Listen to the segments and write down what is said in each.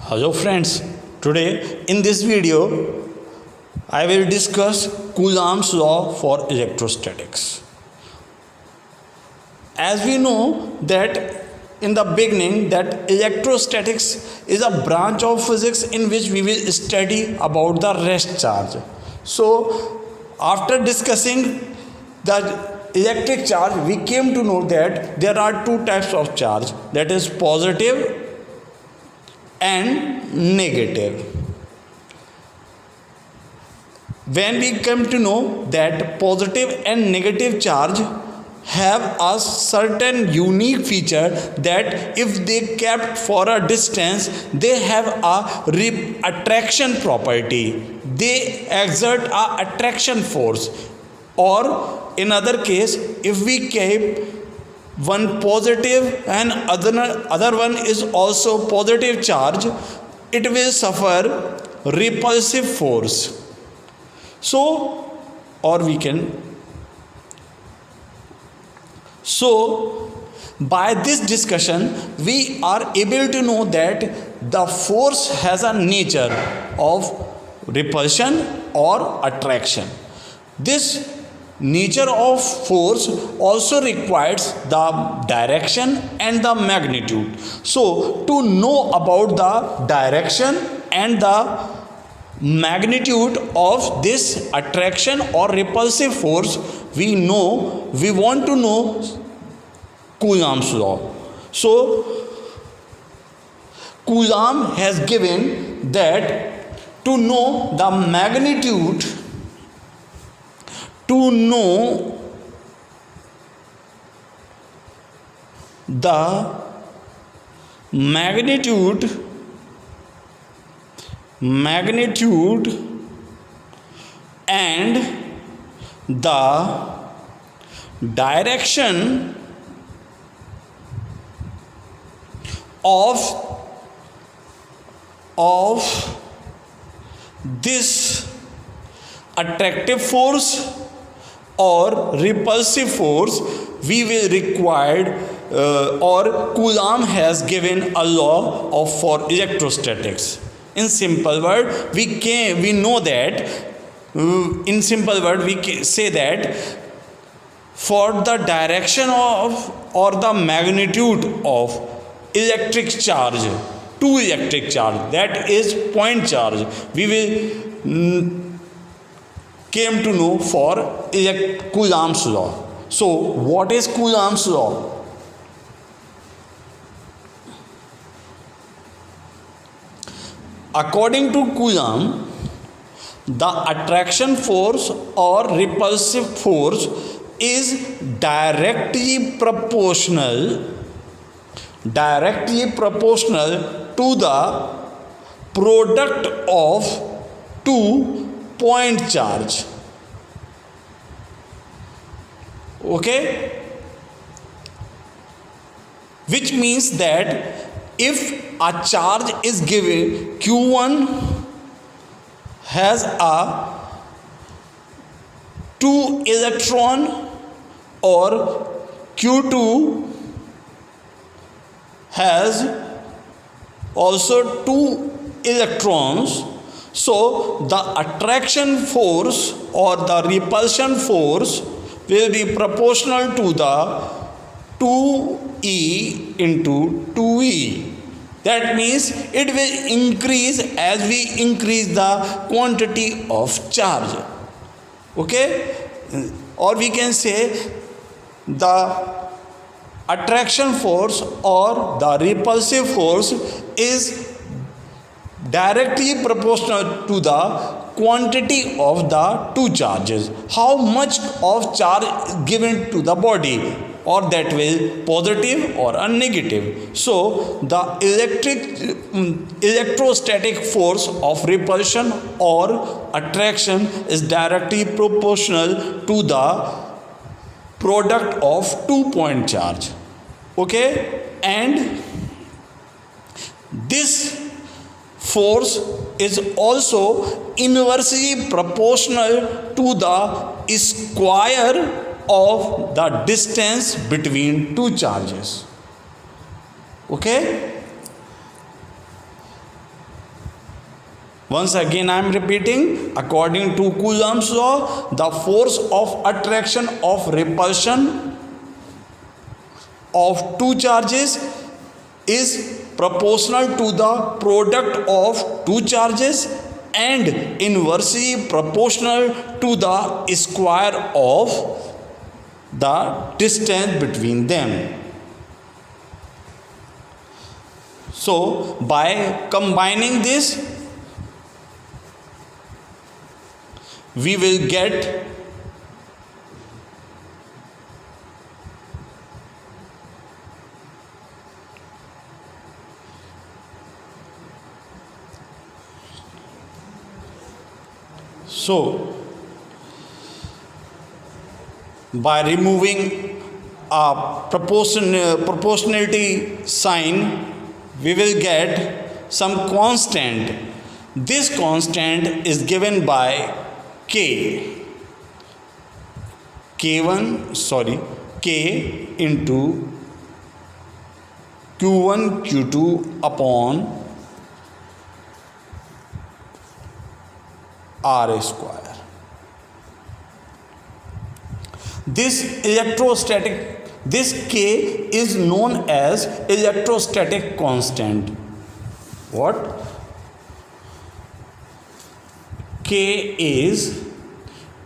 Hello friends, today in this video I will discuss Coulomb's law for electrostatics. As we know that in the beginning that electrostatics is a branch of physics in which we will study about the rest charge. So after discussing the electric charge we came to know that there are two types of charge, that is positive and negative. When we come to know that positive and negative charge have a certain unique feature, that if they kept for a distance they have a attraction property, they exert a attraction force. Or in other case, if we keep one positive and other one is also positive charge, it will suffer repulsive force. So by this discussion we are able to know that the force has a nature of repulsion or attraction. This nature of force also requires the direction and the magnitude. So to know about the direction and the magnitude of this attraction or repulsive force, we want to know Coulomb's law. So Coulomb has given that to know the magnitude and the direction of this attractive force or repulsive force, we will require or Coulomb has given a law for electrostatics. In simple word, we say that for the direction of or the magnitude of electric charge, two electric charge, that is point charge, we will came to know for Coulomb's law. So what is Coulomb's law? According to Coulomb, the attraction force or repulsive force is directly proportional to the product of two point charge. Okay, which means that if a charge is given, Q1 has a 2 electron or Q2 has also 2 electrons, so the attraction force or the repulsion force will be proportional to the 2E into 2E. That means it will increase as we increase the quantity of charge. Okay? Or we can say the attraction force or the repulsive force is directly proportional to the quantity of the two charges. How much of charge given to the body, or that will positive or a negative. So the electrostatic force of repulsion or attraction is directly proportional to the product of 2 point charge. Okay, and this force is also inversely proportional to the square of the distance between two charges. Okay, Once again I am repeating, according to Coulomb's law, the force of attraction of repulsion of two charges is proportional to the product of two charges and inversely proportional to the square of the distance between them. So by combining this, we will get by removing a proportionality sign, we will get some constant. This constant is given by K into Q1 Q2 upon R square. This K is known as electrostatic constant. What? K is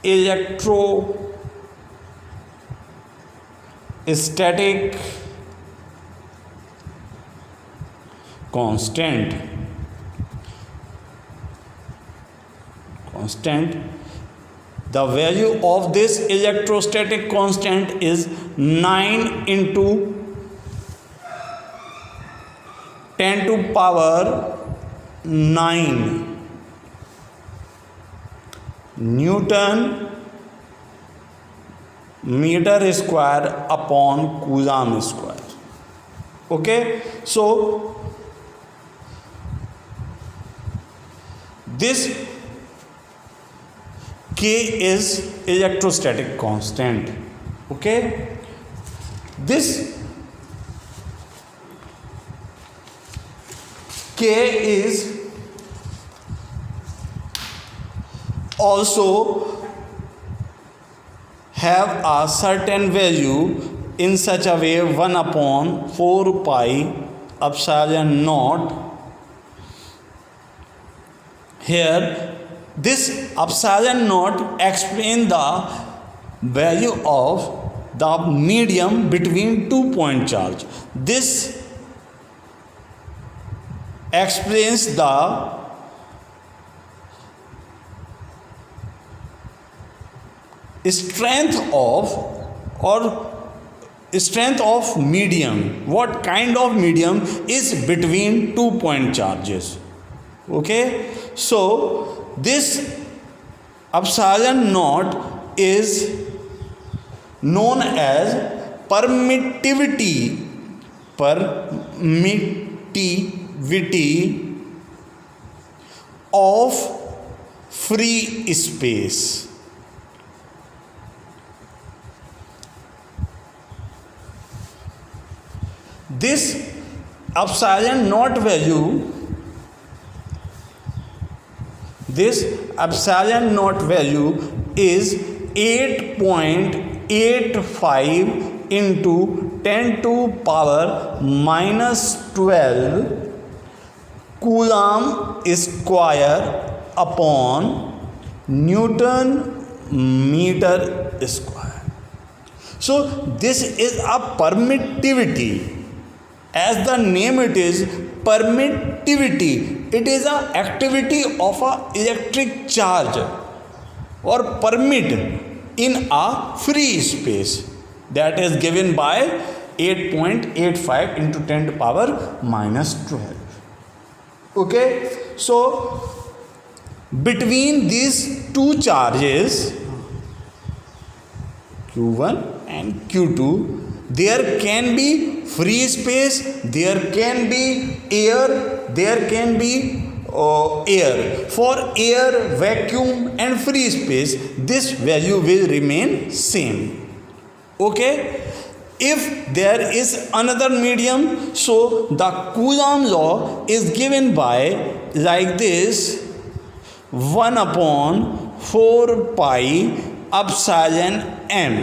electrostatic constant. The value of this electrostatic constant is 9 into 10 to power 9 Newton meter square upon Coulomb square. Okay, so this K is electrostatic constant. Okay, this K is also have a certain value in such a way 1 upon 4 pi epsilon naught. Here this epsilon naught explains the value of the medium between 2 point charge. This explains the strength of medium. What kind of medium is between 2 point charges? Okay, so this epsilon naught is known as permittivity of free space. This epsilon naught value is 8.85 into 10 to power minus 12 Coulomb square upon Newton meter square. So this is a permittivity. As the name it is, permittivity. It is an activity of an electric charge or permit in a free space, that is given by 8.85 into 10 to power minus 12. Okay, so between these two charges Q1 and Q2, there can be free space, there can be air, there can be air. For air, vacuum and free space, this value will remain same. Okay, if there is another medium, so the Coulomb law is given by like this. 1 upon 4 pi epsilon m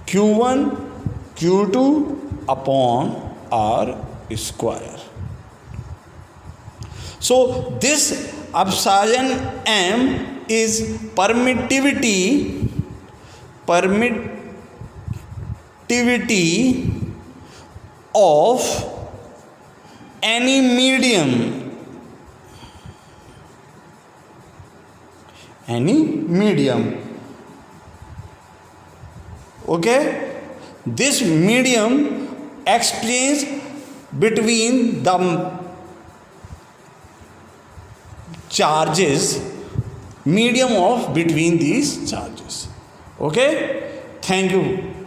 q1 q2 upon r square. So this epsilon m is permittivity of any medium, okay. This medium explains between the charges, medium of between these charges, okay. Thank you.